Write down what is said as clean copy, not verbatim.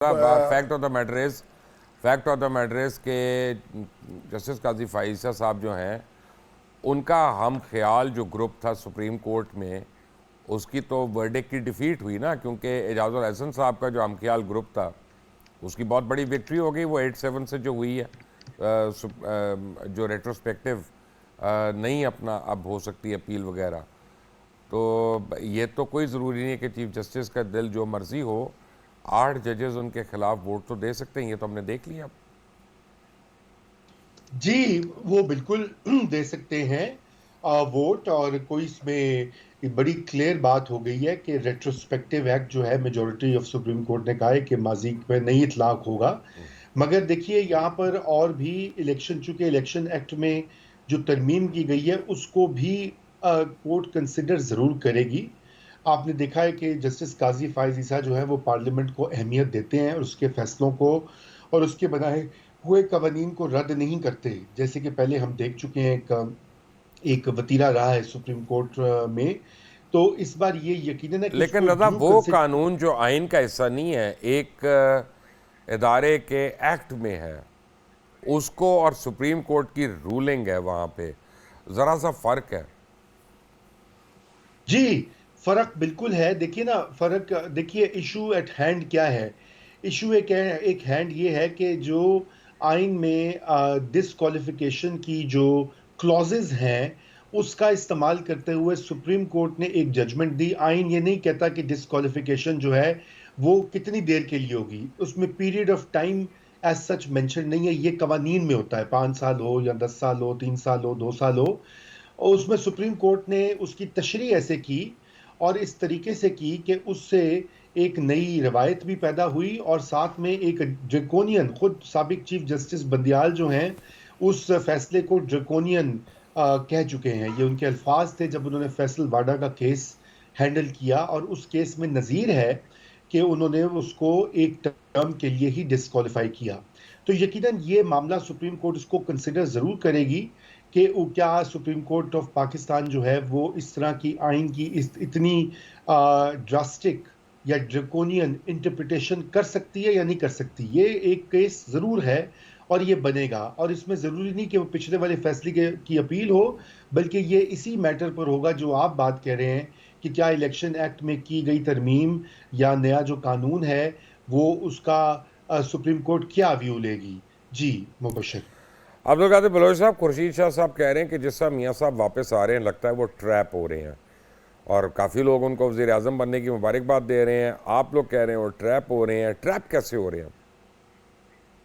Fact of the matter is के justice काजी Pfizer साहब जो हैं उनका हम ख्याल जो ग्रुप था सुप्रीम कोर्ट में, उसकी तो वर्डिक्ट की डिफीट हुई ना, क्योंकि एजाजुल हसन साहब का जो हम ख्याल ग्रुप था उसकी बहुत बड़ी विक्ट्री हो गई। वो 8-7 से जो हुई है, जो रेट्रोस्पेक्टिव नहीं अपना अब हो सकती अपील वगैरह, तो ये तो कोई ज़रूरी नहीं है कि चीफ जस्टिस का दिल जो मर्ज़ी हो, 8 जजेस उनके खिलाफ वोट तो दे सकते हैं। ये तो हमने देख लिया अब। जी, वो बिल्कुल दे सकते हैं वोट। और कोई इसमें बड़ी क्लियर बात हो गई है कि रेट्रोस्पेक्टिव एक्ट जो है, मेजॉरिटी ऑफ सुप्रीम कोर्ट ने कहा है कि माजी में नहीं इतलाक होगा। मगर देखिए यहाँ पर और भी इलेक्शन, चूंकि इलेक्शन एक्ट में जो तरमीम की गई है उसको भी कोर्ट कंसिडर ज़रूर करेगी। आपने देखा है कि जस्टिस काजी फायज ईसा जो है वो पार्लियामेंट को अहमियत देते हैं और उसके फैसलों को और उसके बनाए हुए कवानीन को रद्द नहीं करते। जैसे कि पहले हम देख चुके हैं, एक वतीरा रहा है सुप्रीम कोर्ट में। तो इस बार ये यकीनन है कि लेकिन उसको रजा, ड्यू वो कंसिडर। कानून जो आइन का हिस्सा नहीं है, एक इदारे के एक्ट में है, उसको और सुप्रीम कोर्ट की रूलिंग है, वहाँ पे ज़रा सा फ़र्क है। जी, फर्क बिल्कुल है। देखिए ना, फर्क देखिए, इशू एट हैंड क्या है। इशू एक हैंड ये है कि जो आइन में डिसक्वालिफिकेशन की जो क्लॉजेज हैं उसका इस्तेमाल करते हुए सुप्रीम कोर्ट ने एक जजमेंट दी। आइन ये नहीं कहता कि डिसक्वालिफिकेशन जो है वो कितनी देर के लिए होगी, उसमें period of time as such mention नहीं है। ये कवानीन में होता है, 5 साल हो या 10 साल हो, 3 साल हो, 2 साल हो। और उसमें सुप्रीम कोर्ट ने उसकी तशरीह ऐसे की और इस तरीके से की कि उससे एक नई रवायत भी पैदा हुई और साथ में एक ड्रैकोनियन, खुद साबिक चीफ जस्टिस बंदियाल जो हैं उस फैसले को ड्रैकोनियन कह चुके हैं। ये उनके अल्फाज थे जब उन्होंने फैसल वाडा का केस हैंडल किया। और उस केस में नज़ीर है कि उन्होंने उसको एक टर्म के लिए ही डिस्क्वालीफाई किया। तो यकीनन ये मामला सुप्रीम कोर्ट इसको कंसिडर ज़रूर करेगी कि क्या सुप्रीम कोर्ट ऑफ पाकिस्तान जो है वो इस तरह की आइन की इतनी ड्रास्टिक या ड्रैकोनियन इंटरप्रिटेशन कर सकती है या नहीं कर सकती। ये एक केस ज़रूर है और ये बनेगा। और इसमें ज़रूरी नहीं कि वो पिछले वाले फैसले की अपील हो, बल्कि ये इसी मैटर पर होगा जो आप बात कह रहे हैं कि क्या इलेक्शन एक्ट में की गई तरमीम या नया जो कानून है वो उसका सुप्रीम कोर्ट क्या व्यू लेगी। जी मुबशर। अब्दुल कादिर बलोच साहब, खुर्शीद शाह साहब कह रहे हैं कि जिस तरह मियाँ साहब वापस आ रहे हैं, लगता है वो ट्रैप हो रहे हैं, और काफ़ी लोग उनको वज़ीर आज़म बनने की मुबारकबाद दे रहे हैं। आप लोग कह रहे हैं वो ट्रैप हो रहे हैं। ट्रैप कैसे हो रहे हैं?